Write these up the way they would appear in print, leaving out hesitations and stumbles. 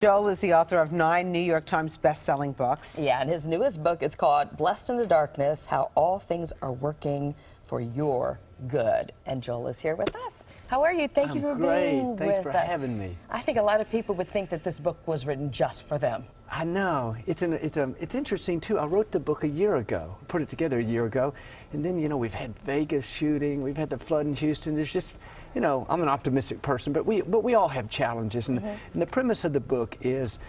Joel is the author of 9 New York Times best-selling books. Yeah, and his newest book is called Blessed in the Darkness, How All Things Are Working for Your Good. And Joel is here with us. How are you? Thank you for being with us. Thanks for having me. I think a lot of people would think that this book was written just for them. I know. It's interesting, too. I wrote the book a year ago, put it together a year ago, and then, you know, we've had Vegas shooting, we've had the flood in Houston. There's just, you know, I'm an optimistic person, but we all have challenges. And, and the premise of the book is,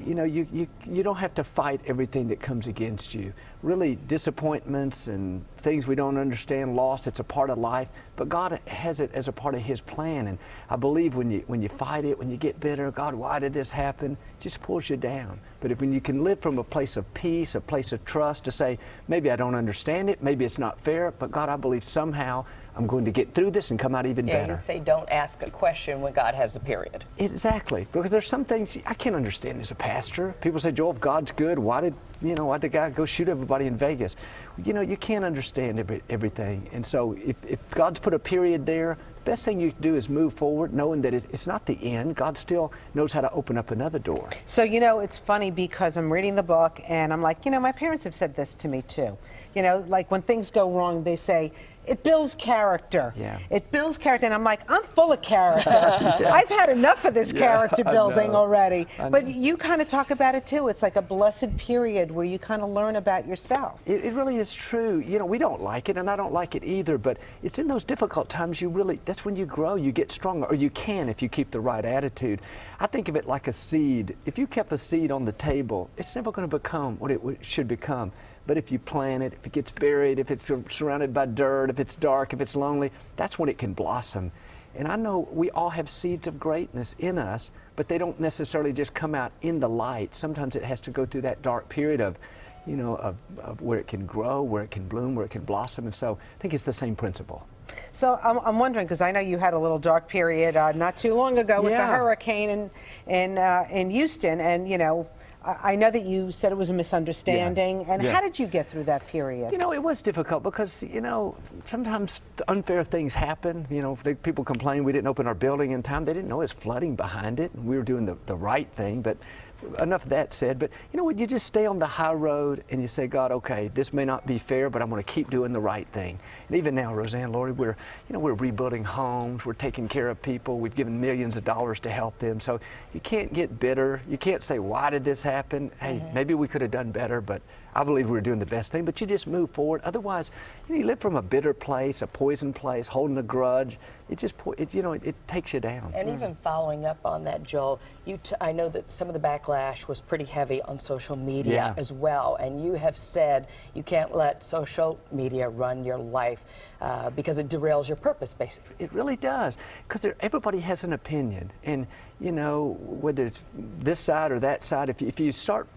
you know, you don't have to fight everything that comes against you. Really, disappointments and things we don't understand, loss, it's a part of life, but God has it as a part of His plan. And I believe when you fight it, when you get bitter, God, why did this happen? It just pulls you down. But when you can live from a place of peace, a place of trust, to say, maybe I don't understand it, maybe it's not fair, but God, I believe somehow I'm going to get through this and come out even better. Yeah, you say don't ask a question when God has a period. Exactly, because there's some things I can't understand as a pastor. People say, Joel, if God's good, why did the guy go shoot everybody in Vegas? You know, you can't understand everything. And so if God's put a period there, the best thing you can do is move forward, knowing that it's not the end. God still knows how to open up another door. So, you know, it's funny because I'm reading the book and I'm like, you know, my parents have said this to me too. You know, like when things go wrong, they say, it builds character. Yeah. It builds character. And I'm like, I'm full of character. Yeah. I've had enough of this character building already. But you kind of talk about it too. It's like a blessed period where you kind of learn about yourself. It really is true. You know, we don't like it, and I don't like it either, but it's in those difficult times that's when you grow, you get stronger, or you can if you keep the right attitude. I think of it like a seed. If you kept a seed on the table, it's never going to become what it should become. But if you plant it, if it gets buried, if it's surrounded by dirt, if it's dark, if it's lonely, that's when it can blossom. And I know we all have seeds of greatness in us, but they don't necessarily just come out in the light. Sometimes it has to go through that dark period of, you know, of where it can grow, where it can bloom, where it can blossom. And so I think it's the same principle. So I'm wondering, because I know you had a little dark period not too long ago with the hurricane in Houston, and, you know, I know that you said it was a misunderstanding, and how did you get through that period? You know, it was difficult because, you know, sometimes unfair things happen. You know, people complain we didn't open our building in time. They didn't know it was flooding behind it, and we were doing the right thing. But enough of that said. But you know what, you just stay on the high road and you say, God, okay, this may not be fair, but I'm going to keep doing the right thing. And even now, Roseanne, Lori, we're rebuilding homes, we're taking care of people, we've given millions of dollars to help them. So you can't get bitter. You can't say, why did this happen? Hey, maybe we could have done better, but I believe we're doing the best thing. But you just move forward. Otherwise, you live from a bitter place, a poison place, holding a grudge. It takes you down. And even following up on that, Joel, I know that some of the backlash was pretty heavy on social media as well. And you have said you can't let social media run your life because it derails your purpose, basically. It really does, because everybody has an opinion. And, you know, whether it's this side or that side, if you start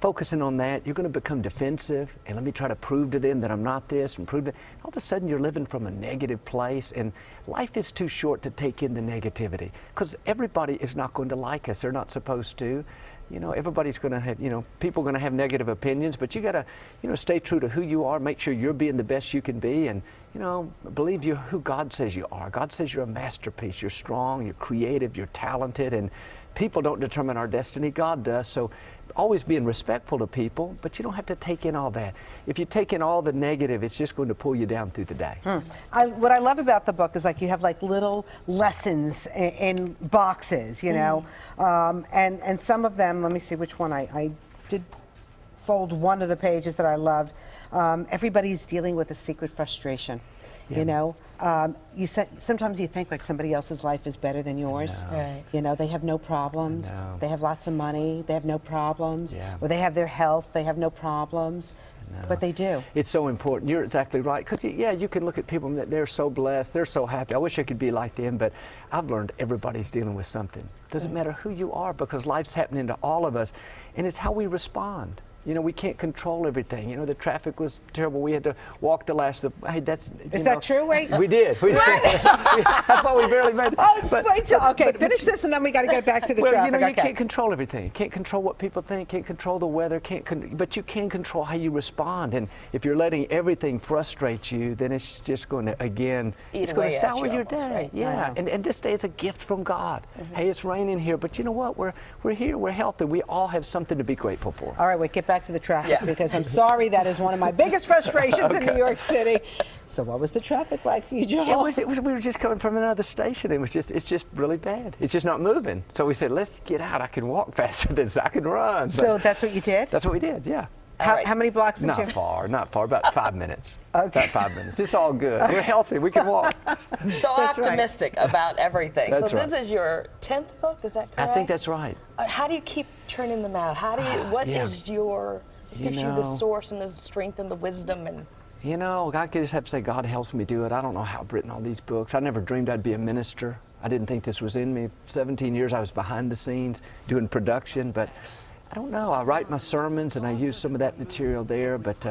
focusing on that, you're going to become defensive, and let me try to prove to them that I'm not this and prove that. All of a sudden you're living from a negative place, and life is too short to take in the negativity, because everybody is not going to like us. They're not supposed to. You know, everybody's going to have, you know, people are going to have negative opinions, but you got to, you know, stay true to who you are, make sure you're being the best you can be, and, you know, believe you're who God says you are. God says you're a masterpiece. You're strong, you're creative, you're talented, and people don't determine our destiny. God does. So always being respectful to people, but you don't have to take in all that. If you take in all the negative, it's just going to pull you down through the day. What I love about the book is, like, you have like little lessons in boxes, you know, and some of them, let me see which one I did fold one of the pages that I loved. Everybody's dealing with a secret frustration. You know, sometimes you think like somebody else's life is better than yours. Right. You know, they have no problems. They have lots of money. They have no problems. Or they have their health. They have no problems. But they do. It's so important. You're exactly right. Because, yeah, you can look at people that they're so blessed, they're so happy. I wish I could be like them, but I've learned everybody's dealing with something. Doesn't matter who you are, because life's happening to all of us, and it's how we respond. You know, we can't control everything. You know, the traffic was terrible. We had to walk the last. Hey, that's. Is that true? Wait. We did. We did. That's why we barely made it. Oh, wait, Joe. Okay, finish this, and then we got to get back to the well, traffic. You know, you okay. can't control everything. You can't control what people think. Can't control the weather. But you can control how you respond. And if you're letting everything frustrate you, then it's just going to it's going to sour your day. Right? Yeah. And this day is a gift from God. Hey, it's raining here, but you know what? We're here. We're healthy. We all have something to be grateful for. All right, wait, get back to the traffic because I'm sorry, that is one of my biggest frustrations in New York City. So what was the traffic like for you, Joe? We were just coming from another station. It's just really bad. It's just not moving. So we said, let's get out. I can walk faster than I can run. So that's what you did? That's what we did, yeah. How many blocks did you? Not far, about 5 minutes. Okay. About 5 minutes. It's all good. We're healthy, we can walk. So optimistic about everything. That's so this is your 10th book, is that correct? I think that's right. How do you keep turning them out? What gives you the source and the strength and the wisdom and... You know, I just have to say God helps me do it. I don't know how I've written all these books. I never dreamed I'd be a minister. I didn't think this was in me. 17 years I was behind the scenes doing production, but I don't know. I write my sermons and I use some of that material there, but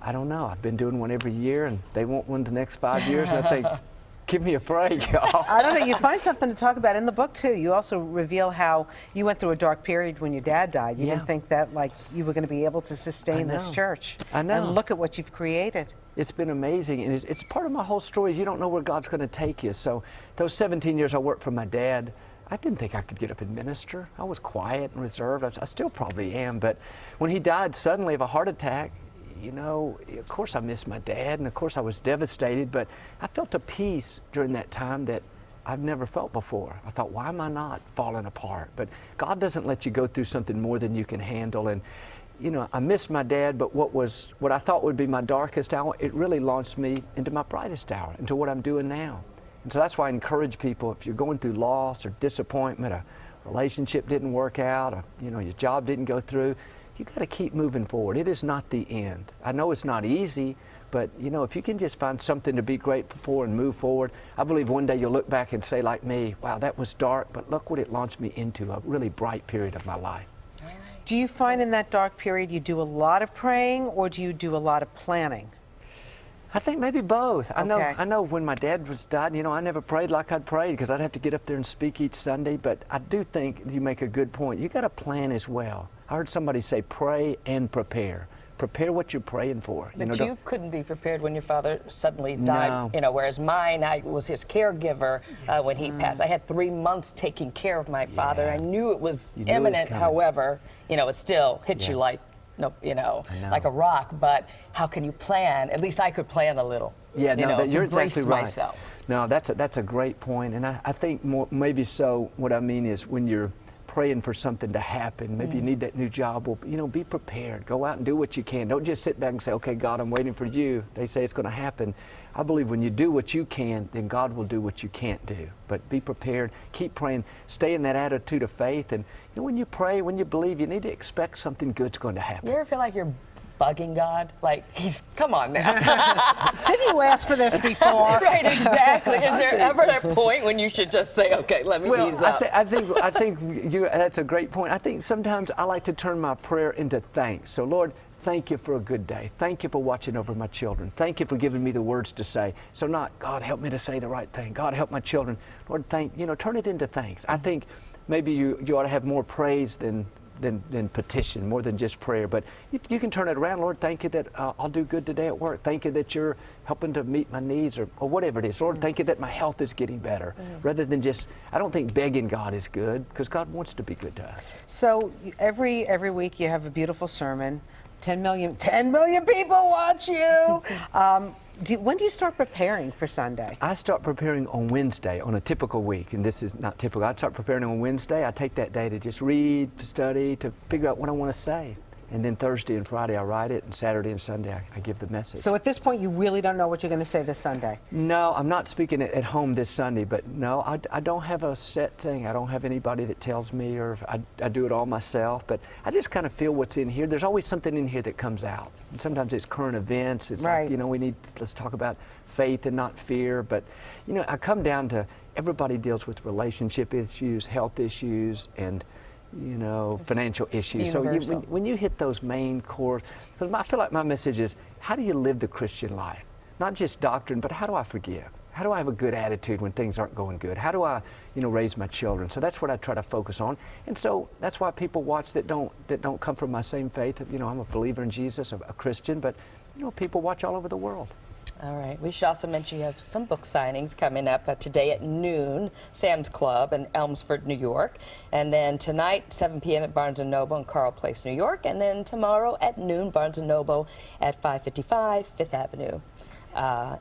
I don't know. I've been doing one every year and they want one the next 5 years, and I think, give me a break, y'all. I don't know. You find something to talk about in the book, too. You also reveal how you went through a dark period when your dad died. You didn't think that, like, you were going to be able to sustain this church. I know. And look at what you've created. It's been amazing, and it's part of my whole story. You don't know where God's going to take you. So those 17 years I worked for my dad, I didn't think I could get up and minister. I was quiet and reserved. I still probably am, but when he died suddenly of a heart attack, you know, of course I missed my dad, and of course I was devastated, but I felt a peace during that time that I've never felt before. I thought, why am I not falling apart? But God doesn't let you go through something more than you can handle. And you know, I missed my dad, but what I thought would be my darkest hour, it really launched me into my brightest hour, into what I'm doing now. And so that's why I encourage people, if you're going through loss or disappointment, a relationship didn't work out, or you know, your job didn't go through, you got to keep moving forward. It is not the end. I know it's not easy, but you know, if you can just find something to be grateful for and move forward, I believe one day you'll look back and say like me, wow, that was dark, but look what it launched me into, a really bright period of my life. Do you find in that dark period you do a lot of praying, or do you do a lot of planning? I think maybe both. Okay. I know when my dad was died, you know, I never prayed like I'd prayed because I'd have to get up there and speak each Sunday, but I do think you make a good point. You got to plan as well. I heard somebody say pray and prepare. Prepare what you're praying for. But you couldn't be prepared when your father suddenly died, No. you know, whereas I was his caregiver when he passed. I had 3 months taking care of my father. I knew it was You knew it was imminent, coming. however, you know, it still hit you like, you know, like a rock, but how can you plan? At least I could plan a little. Yeah, you know, you're to brace exactly right. myself. No, that's a great point, and I think maybe so. What I mean is when you're praying for something to happen, maybe you need that new job. Well, you know, be prepared. Go out and do what you can. Don't just sit back and say, "Okay, God, I'm waiting for you." They say it's going to happen. I believe when you do what you can, then God will do what you can't do. But be prepared. Keep praying. Stay in that attitude of faith. And you know, when you pray, when you believe, you need to expect something good's going to happen. You ever feel like you're bugging God? Like, come on now. Didn't you ask for this before? Right, exactly. Is there ever a point when you should just say, okay, let me ease up? I think that's a great point. I think sometimes I like to turn my prayer into thanks. So, Lord, thank you for a good day. Thank you for watching over my children. Thank you for giving me the words to say. So not, God, help me to say the right thing. God, help my children. Lord, turn it into thanks. I think maybe you ought to have more praise than petition, more than just prayer. But you can turn it around. Lord, thank you that I'll do good today at work. Thank you that you're helping to meet my needs or whatever it is. Lord, thank you that my health is getting better. Rather than just, I don't think begging God is good, because God wants to be good to us. So every week you have a beautiful sermon. 10 million people watch you. When do you start preparing for Sunday? I start preparing on Wednesday, on a typical week, and this is not typical. I start preparing on Wednesday. I take that day to just read, to study, to figure out what I want to say. And then Thursday and Friday I write it, and Saturday and Sunday I give the message. So at this point you really don't know what you're going to say this Sunday? No, I'm not speaking at home this Sunday, but no, I don't have a set thing. I don't have anybody that tells me, or I do it all myself, but I just kind of feel what's in here. There's always something in here that comes out. And sometimes it's current events. It's right. Like, you know, let's talk about faith and not fear. But, you know, I come down to everybody deals with relationship issues, health issues, and financial issues. So Universal. when you hit those main core, because I feel like my message is, how do you live the Christian life? Not just doctrine, but how do I forgive? How do I have a good attitude when things aren't going good? How do I, raise my children? So that's what I try to focus on. And so that's why people watch that don't come from my same faith. I'm a believer in Jesus, a Christian, but people watch all over the world. All right. We should also mention you have some book signings coming up today at noon, Sam's Club in Elmsford, New York. And then tonight, 7 p.m. at Barnes & Noble in Carl Place, New York. And then tomorrow at noon, Barnes & Noble at 555 Fifth Avenue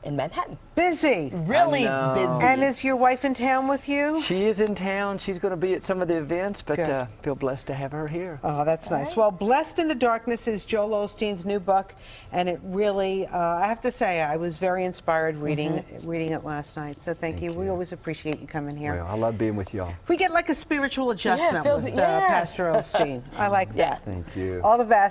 in Manhattan. Busy. Really busy. And is your wife in town with you? She is in town. She's going to be at some of the events, but Good. feel blessed to have her here. Oh, that's nice. right. Well, Blessed in the Darkness is Joel Osteen's new book, and it really, I have to say, I was very inspired reading it last night. So thank you. We always appreciate you coming here. Well, I love being with y'all. We get like a spiritual adjustment feels- with yes. Pastor Osteen. I like that. Yeah. Thank you. All the best.